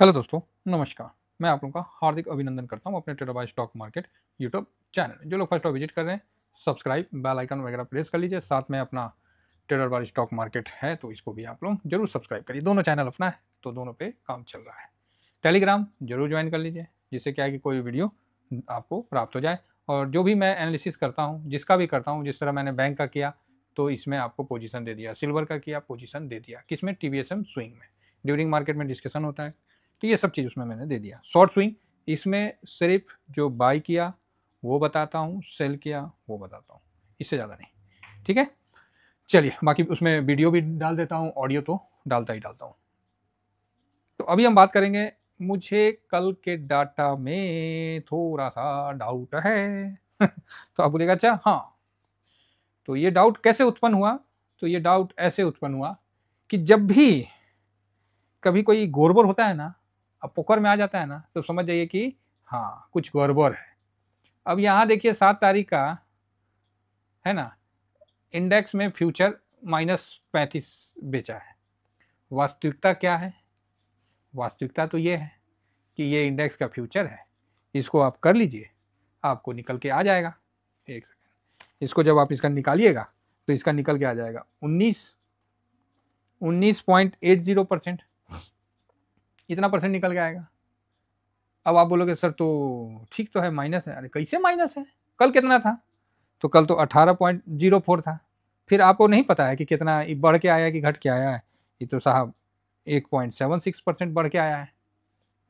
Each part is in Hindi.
हेलो दोस्तों, नमस्कार। मैं आप लोगों का हार्दिक अभिनंदन करता हूं अपने trader by stock market YouTube channel. जो लोग फर्स्ट विजिट कर रहे हैं, सब्सक्राइब, बेल आइकन वगैरह प्रेस कर लीजिए। साथ में अपना ट्रेडर बाय स्टॉक मार्केट है तो इसको भी आप लोग जरूर सब्सक्राइब करिए। दोनों चैनल अपना है तो दोनों पे काम चल रहा है। टेलीग्राम जरूर ज्वाइन कर लीजिए, जिससे क्या है कि कोई वीडियो आपको प्राप्त हो जाए। और जो भी मैं एनालिसिस करता हूँ, जिसका भी करता हूँ, जिस तरह मैंने बैंक का किया तो इसमें आपको पोजीशन दे दिया, सिल्वर का किया पोजीशन दे दिया, किसमें, टीवीएसएम स्विंग में। ड्यूरिंग मार्केट में डिस्कशन होता है तो ये सब चीज़ उसमें मैंने दे दिया। शॉर्ट स्विंग इसमें सिर्फ जो बाई किया वो बताता हूँ, सेल किया वो बताता हूँ, इससे ज़्यादा नहीं। ठीक है, चलिए बाकी उसमें वीडियो भी डाल देता हूँ, ऑडियो तो डालता ही डालता हूँ। तो अभी हम बात करेंगे, मुझे कल के डाटा में थोड़ा सा डाउट है तो आप बोलेगा अच्छा हाँ, तो ये डाउट कैसे उत्पन्न हुआ? तो ये डाउट ऐसे उत्पन्न हुआ कि जब भी कभी कोई गड़बड़ होता है ना, अब पोकर में आ जाता है ना, तो समझ जाइए कि हाँ कुछ गड़बड़ है। अब यहाँ देखिए 7 तारीख का है ना, इंडेक्स में फ्यूचर -35 बेचा है। वास्तविकता क्या है? वास्तविकता तो ये है कि ये इंडेक्स का फ्यूचर है। इसको आप कर लीजिए, आपको निकल के आ जाएगा। एक सेकेंड, इसको जब आप इसका निकालिएगा तो इसका निकल के आ जाएगा 19.80%। इतना परसेंट निकल के आएगा। अब आप बोलोगे सर तो ठीक तो है, माइनस है। अरे कैसे माइनस है? कल कितना था? तो कल तो 18.04 था। फिर आपको नहीं पता है कि कितना बढ़ के आया कि घट के आया है। ये तो साहब 1.76% बढ़ के आया है,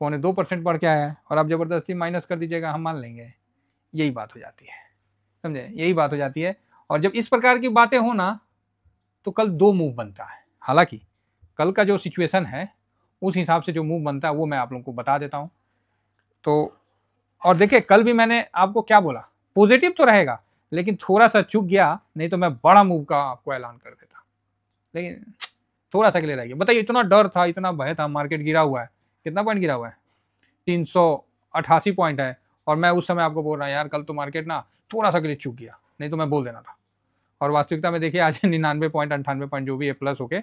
2.25% बढ़ के आया है, और आप ज़बरदस्ती माइनस कर दीजिएगा, हम मान लेंगे। यही बात हो जाती है, समझे? यही बात हो जाती है। और जब इस प्रकार की बातें हो ना, तो कल 2 मूव बनता है। हालांकि कल का जो सिचुएशन है उस हिसाब से जो मूव बनता है वो मैं आप लोगों को बता देता हूँ। तो और देखिए कल भी मैंने आपको क्या बोला, पॉजिटिव तो रहेगा, लेकिन थोड़ा सा चूक गया, नहीं तो मैं बड़ा मूव का आपको ऐलान कर देता, लेकिन थोड़ा सा के लिए रह गया। बताइए, इतना डर था, इतना भय था, मार्केट गिरा हुआ है। कितना पॉइंट गिरा हुआ है? 388 पॉइंट है। और मैं उस समय आपको बोल रहा यार कल तो मार्केट ना थोड़ा सा के लिए चूक गया, नहीं तो मैं बोल देना था। और वास्तविकता में देखिए आज 99 पॉइंट 98 पॉइंट जो भी है प्लस होके,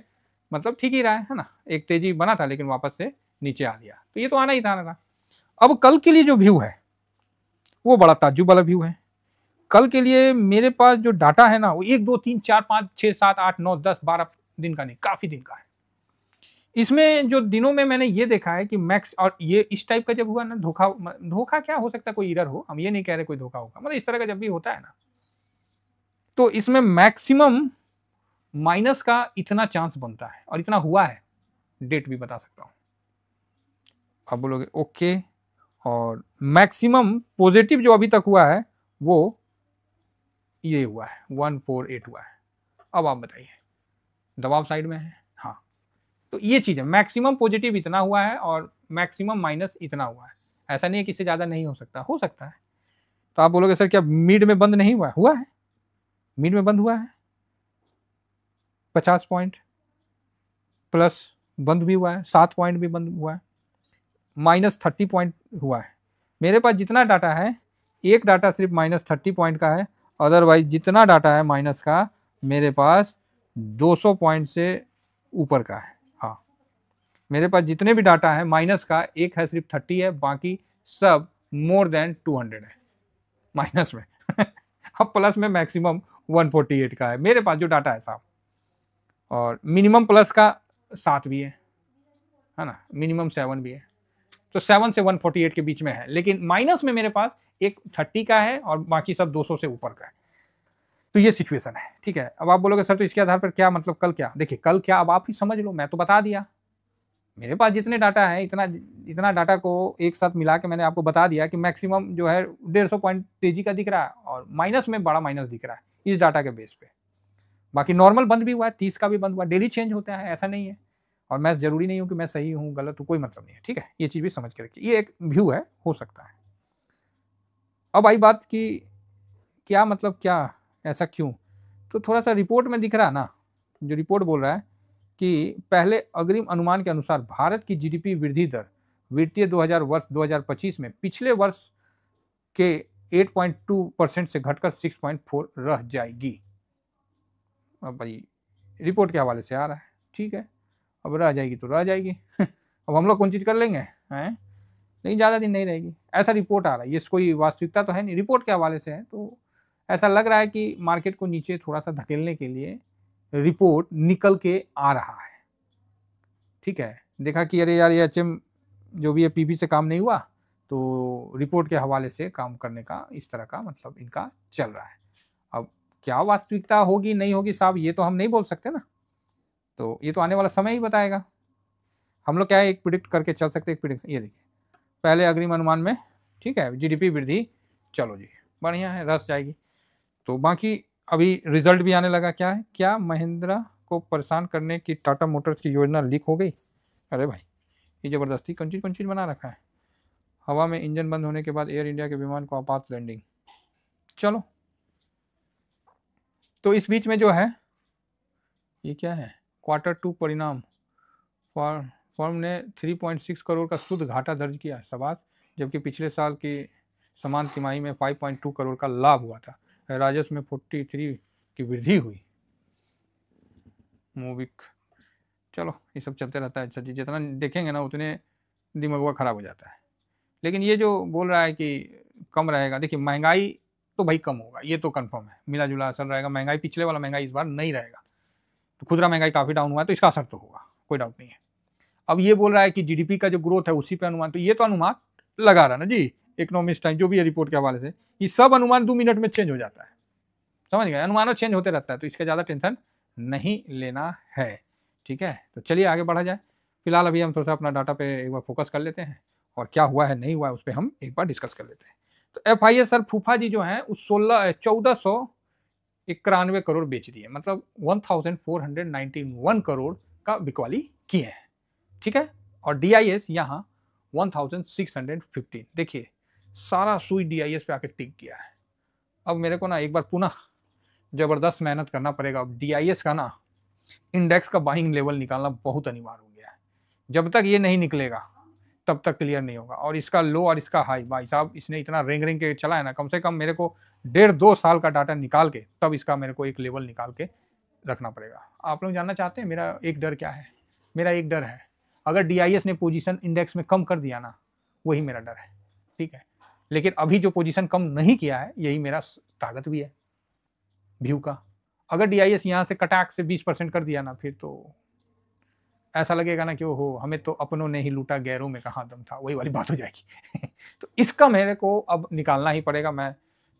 मतलब ठीक ही रहा है ना। एक तेजी बना था लेकिन वापस से नीचे आ गया, तो ये तो आना ही था ना। अब कल के लिए जो व्यू है वो बड़ा ताज्जुब वाला व्यू है। कल के लिए मेरे पास जो डाटा है ना, वो 1 2 3 4 5 6 7 8 9 10 12 दिन का नहीं, काफी दिन का है। इसमें जो दिनों में मैंने ये देखा है कि मैक्स, और ये इस टाइप का जब हुआ ना, धोखा क्या हो सकता है, कोई इरर हो, हम ये नहीं कह रहे कोई धोखा होगा, मतलब इस तरह का जब भी होता है ना, तो इसमें मैक्सिमम माइनस का इतना चांस बनता है, और इतना हुआ है, डेट भी बता सकता हूं। आप बोलोगे ओके, और मैक्सिमम पॉजिटिव जो अभी तक हुआ है वो ये हुआ है, 148 हुआ है। अब आप बताइए, दबाव साइड में है, हाँ, तो ये चीज है, मैक्सिमम पॉजिटिव इतना हुआ है और मैक्सिमम माइनस इतना हुआ है। ऐसा नहीं है कि इससे ज्यादा नहीं हो सकता है। तो आप बोलोगे सर क्या मिड में बंद नहीं हुआ है? हुआ है, मिड में बंद हुआ है, 50 पॉइंट प्लस बंद भी हुआ है, 7 पॉइंट भी बंद हुआ है, -30 पॉइंट हुआ है। मेरे पास जितना डाटा है, एक डाटा सिर्फ -30 पॉइंट का है, अदरवाइज जितना डाटा है माइनस का मेरे पास 200 पॉइंट से ऊपर का है। हाँ, मेरे पास जितने भी डाटा है माइनस का, एक है सिर्फ 30 है, बाकी सब मोर देन 200 है माइनस में अब प्लस में मैक्सिमम 148 का है मेरे पास जो डाटा है साहब। और मिनिमम प्लस का 7 भी है ना, मिनिमम 7 भी है। तो 7 से 148 के बीच में है, लेकिन माइनस में मेरे पास एक 30 का है और बाकी सब 200 से ऊपर का है। तो ये सिचुएशन है, ठीक है। अब आप बोलोगे सर तो इसके आधार पर क्या मतलब कल क्या? देखिए कल क्या, अब आप ही समझ लो, मैं तो बता दिया। मेरे पास जितने डाटा है, इतना डाटा को एक साथ मिला के मैंने आपको बता दिया कि मैक्सिमम जो है 150 पॉइंट तेजी का दिख रहा है, और माइनस में बड़ा माइनस दिख रहा है इस डाटा के बेस पे। बाकी नॉर्मल बंद भी हुआ है, 30 का भी बंद हुआ है, डेली चेंज होता है, ऐसा नहीं है। और मैं जरूरी नहीं हूं कि मैं सही हूं गलत हूं, कोई मतलब नहीं है, ठीक है। ये चीज भी समझ के रखिए, ये एक व्यू है, हो सकता है। अब आई बात की क्या मतलब, क्या ऐसा क्यों? तो थोड़ा सा रिपोर्ट में दिख रहा है ना, जो रिपोर्ट बोल रहा है कि पहले अग्रिम अनुमान के अनुसार भारत की जीडीपी वृद्धि दर वित्तीय 2000 वर्ष 2025 में पिछले वर्ष के 8.2% से घटकर 6.4 रह जाएगी। अब भाई रिपोर्ट के हवाले से आ रहा है, ठीक है, अब रह जाएगी तो रह जाएगी अब हम लोग कौन चीज कर लेंगे? हैं, लेकिन ज़्यादा दिन नहीं रहेगी, ऐसा रिपोर्ट आ रहा है। ये कोई वास्तविकता तो है नहीं, रिपोर्ट के हवाले से है। तो ऐसा लग रहा है कि मार्केट को नीचे थोड़ा सा धकेलने के लिए रिपोर्ट निकल के आ रहा है। ठीक है, देखा कि अरे यार ये एचएम जो भी है पीबी से काम नहीं हुआ, तो रिपोर्ट के हवाले से काम करने का इस तरह का मतलब इनका चल रहा है। अब क्या वास्तविकता होगी नहीं होगी साहब, ये तो हम नहीं बोल सकते ना, तो ये तो आने वाला समय ही बताएगा। हम लोग क्या है, एक प्रिडिक्ट करके चल सकते हैं, एक प्रिडिक्ट। ये देखिए पहले अग्रिम अनुमान में, ठीक है, जीडीपी वृद्धि, चलो जी बढ़िया है, रस जाएगी। तो बाकी अभी रिजल्ट भी आने लगा। क्या है, क्या महिंद्रा को परेशान करने की टाटा मोटर्स की योजना लीक हो गई? अरे भाई ये ज़बरदस्ती कौन चीज़ बना रखा है। हवा में इंजन बंद होने के बाद एयर इंडिया के विमान को आपात लैंडिंग। चलो, तो इस बीच में जो है ये क्या है, Q2 परिणाम, फर्म ने 3.6 करोड़ का शुद्ध घाटा दर्ज किया, सवाल, जबकि पिछले साल की समान तिमाही में 5.2 करोड़ का लाभ हुआ था। राजस्व में 43 की वृद्धि हुई। मूविक, चलो ये सब चलते रहता है। अच्छा जी, जितना देखेंगे ना उतने दिमाग खराब हो जाता है। लेकिन ये जो बोल रहा है कि कम रहेगा, देखिए महंगाई तो भाई कम होगा, ये तो कंफर्म है, मिला जुला असर रहेगा। महंगाई पिछले वाला महंगाई इस बार नहीं रहेगा। तो खुदरा महंगाई काफ़ी डाउन हुआ है, तो इसका असर तो होगा, कोई डाउट नहीं है। अब ये बोल रहा है कि जीडीपी का जो ग्रोथ है उसी पे अनुमान, तो ये तो अनुमान लगा रहा ना जी इकोनॉमिस्ट टाइम जो भी है रिपोर्ट के हवाले से, ये सब अनुमान 2 मिनट में चेंज हो जाता है, समझ गए, अनुमानों चेंज होते रहता है, तो इसका ज़्यादा टेंशन नहीं लेना है। ठीक है, तो चलिए आगे बढ़ा जाए। फिलहाल अभी हम थोड़ा सा अपना डाटा पे एक बार फोकस कर लेते हैं, और क्या हुआ है नहीं हुआ है उस पर हम एक बार डिस्कस कर लेते हैं। तो FIS सर फूफा जी जो है उस 1491 करोड़ बेच दिए, मतलब 1491 करोड़ का बिकवाली किए हैं। ठीक है, और DIS यहाँ 1615। देखिए सारा सुई DIS पे आके टिक गया है। अब मेरे को ना एक बार पुनः जबरदस्त मेहनत करना पड़ेगा। अब DIS का ना इंडेक्स का बाइंग लेवल निकालना बहुत अनिवार्य हो गया है। जब तक ये नहीं निकलेगा तब तक क्लियर नहीं होगा। और इसका लो और इसका हाई, भाई साहब इसने इतना रेंग के चला है ना, कम से कम मेरे को 1.5-2 साल का डाटा निकाल के तब इसका मेरे को एक लेवल निकाल के रखना पड़ेगा। आप लोग जानना चाहते हैं मेरा एक डर क्या है? मेरा एक डर है, अगर DIS ने पोजीशन इंडेक्स में कम कर दिया ना, वही मेरा डर है। ठीक है, लेकिन अभी जो पोजीशन कम नहीं किया है यही मेरा ताकत भी है व्यू का। अगर DIS यहाँ से कटाक से 20% कर दिया ना, फिर तो ऐसा लगेगा ना कि ओहो हमें तो अपनों ने ही लूटा, गैरों में कहाँ दम था, वही वाली बात हो जाएगी। तो इसका मेरे को अब निकालना ही पड़ेगा। मैं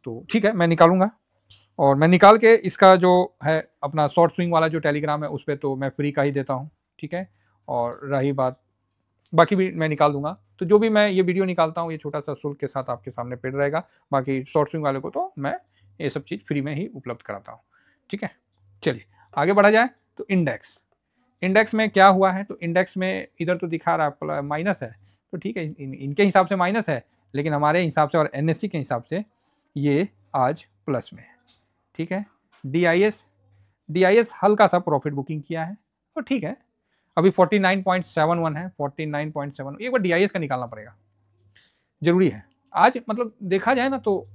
तो ठीक है, मैं निकालूंगा, और मैं निकाल के इसका जो है अपना शॉर्ट स्विंग वाला जो टेलीग्राम है उस पर तो मैं फ्री का ही देता हूँ। ठीक है, और रही बात बाकी भी मैं निकाल दूंगा। तो जो भी मैं ये वीडियो निकालता हूँ ये छोटा सा शुल्क के साथ आपके सामने पेड रहेगा। बाकी शॉर्ट स्विंग वाले को तो मैं ये सब चीज़ फ्री में ही उपलब्ध कराता हूँ। ठीक है, चलिए आगे बढ़ा जाए। तो इंडेक्स में क्या हुआ है, तो इंडेक्स में इधर तो दिखा रहा है माइनस है, तो ठीक है इनके हिसाब से माइनस है, लेकिन हमारे हिसाब से और NSE के हिसाब से ये आज प्लस में है। ठीक है, DIS हल्का सा प्रॉफिट बुकिंग किया है, तो ठीक है, अभी 49.71 है, 49.7। एक बार DIS का निकालना पड़ेगा, जरूरी है। आज मतलब देखा जाए ना तो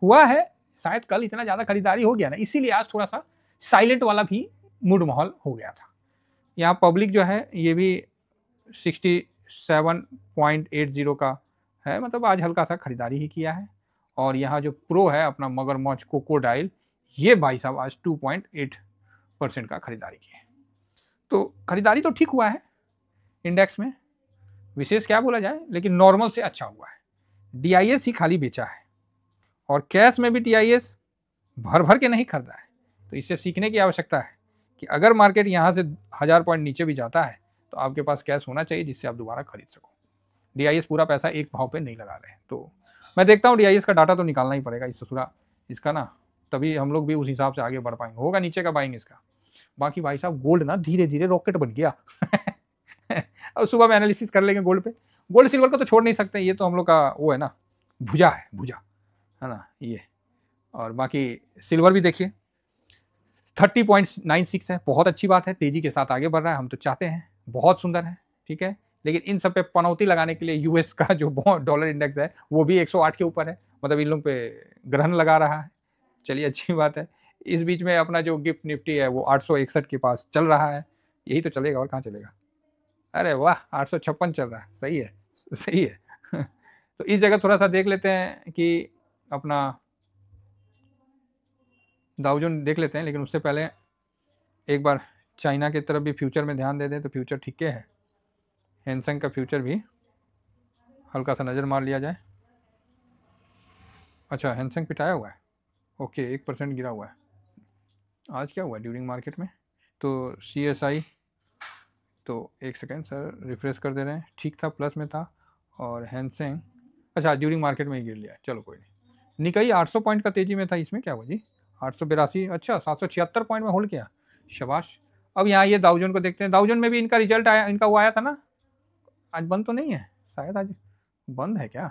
हुआ है, शायद कल इतना ज़्यादा खरीदारी हो गया ना, इसीलिए आज थोड़ा सा साइलेंट वाला भी मूड माहौल हो गया था। यहाँ पब्लिक जो है ये भी 67.80 का है, मतलब आज हल्का सा खरीदारी ही किया है। और यहाँ जो प्रो है अपना मगरमच्छ कोकोडाइल, ये भाई साहब आज 2.8% का खरीदारी की है। तो खरीदारी तो ठीक हुआ है इंडेक्स में, विशेष क्या बोला जाए, लेकिन नॉर्मल से अच्छा हुआ है। DIS ही खाली बेचा है, और कैश में भी DIS भर भर के नहीं खरीदा है। तो इससे सीखने की आवश्यकता है कि अगर मार्केट यहाँ से 1000 पॉइंट नीचे भी जाता है तो आपके पास कैश होना चाहिए जिससे आप दोबारा खरीद सको। DIS पूरा पैसा एक भाव पे नहीं लगा रहे हैं। तो मैं देखता हूँ DIS का डाटा तो निकालना ही पड़ेगा इस ससुरा इसका ना, तभी हम लोग भी उस हिसाब से आगे बढ़ पाएंगे। होगा नीचे का बाइंग इसका। बाकी भाई साहब गोल्ड ना धीरे धीरे रॉकेट बन गया। अब सुबह में एनालिसिस कर लेंगे गोल्ड पे। गोल्ड सिल्वर को तो छोड़ नहीं सकते, ये तो हम लोग का वो है ना, भुजा है ना ये। और बाकी सिल्वर भी देखिए 30.96 है, बहुत अच्छी बात है, तेजी के साथ आगे बढ़ रहा है, हम तो चाहते हैं, बहुत सुंदर है। ठीक है, लेकिन इन सब पे पनौती लगाने के लिए US का जो डॉलर इंडेक्स है वो भी 108 के ऊपर है, मतलब इन लोग पे ग्रहण लगा रहा है। चलिए अच्छी बात है। इस बीच में अपना जो गिफ्ट निफ्टी है वो 861 के पास चल रहा है, यही तो चलेगा और कहाँ चलेगा। अरे वाह 856 चल रहा है, सही है, सही है। तो इस जगह थोड़ा सा देख लेते हैं कि अपना डाउ जोन देख लेते हैं, लेकिन उससे पहले एक बार चाइना की तरफ भी फ्यूचर में ध्यान दे दें तो फ्यूचर ठीक है। हैंसेंग का फ्यूचर भी हल्का सा नज़र मार लिया जाए। अच्छा, हैंसेंग पिटाया हुआ है, ओके 1% गिरा हुआ है। आज क्या हुआ ड्यूरिंग मार्केट में? तो CSI, तो एक सेकेंड सर रिफ्रेश कर दे रहे हैं, ठीक था, प्लस में था। और हैंसेंग, अच्छा ड्यूरिंग मार्केट में ही गिर लिया, चलो कोई नहीं। निकाई 800 पॉइंट का तेजी में था, इसमें क्या हुआ जी? 882, अच्छा 776 पॉइंट में होल्ड किया, शाबाश। अब यहाँ ये दाउ जोन को देखते हैं। दाउ जोन में भी इनका रिजल्ट आया, इनका वो आया था ना, आज बंद तो नहीं है शायद, आज बंद है क्या,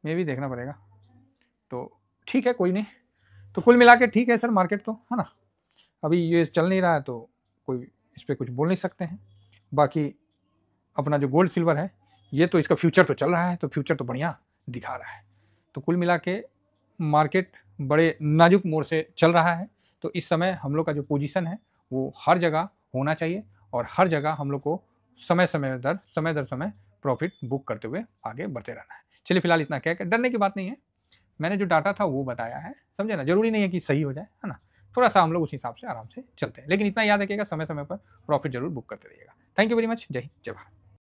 मैं भी देखना पड़ेगा। तो ठीक है, कोई नहीं। तो कुल मिला के ठीक है सर मार्केट तो, है ना। अभी ये चल नहीं रहा है तो कोई इस पर कुछ बोल नहीं सकते हैं। बाकी अपना जो गोल्ड सिल्वर है ये तो इसका फ्यूचर तो चल रहा है, तो फ्यूचर तो बढ़िया दिखा रहा है। तो कुल मिला के मार्केट बड़े नाजुक मोड़ से चल रहा है। तो इस समय हम लोग का जो पोजीशन है वो हर जगह होना चाहिए, और हर जगह हम लोग को समय दर समय प्रॉफिट बुक करते हुए आगे बढ़ते रहना है। चलिए फिलहाल इतना कह के, डरने की बात नहीं है, मैंने जो डाटा था वो बताया है, समझे ना। जरूरी नहीं है कि सही हो जाए, है ना। थोड़ा सा हम लोग उस हिसाब से आराम से चलते हैं, लेकिन इतना याद रखिएगा समय पर प्रॉफिट जरूर बुक करते रहिएगा। थैंक यू वेरी मच, जय हिंद, जय भारत।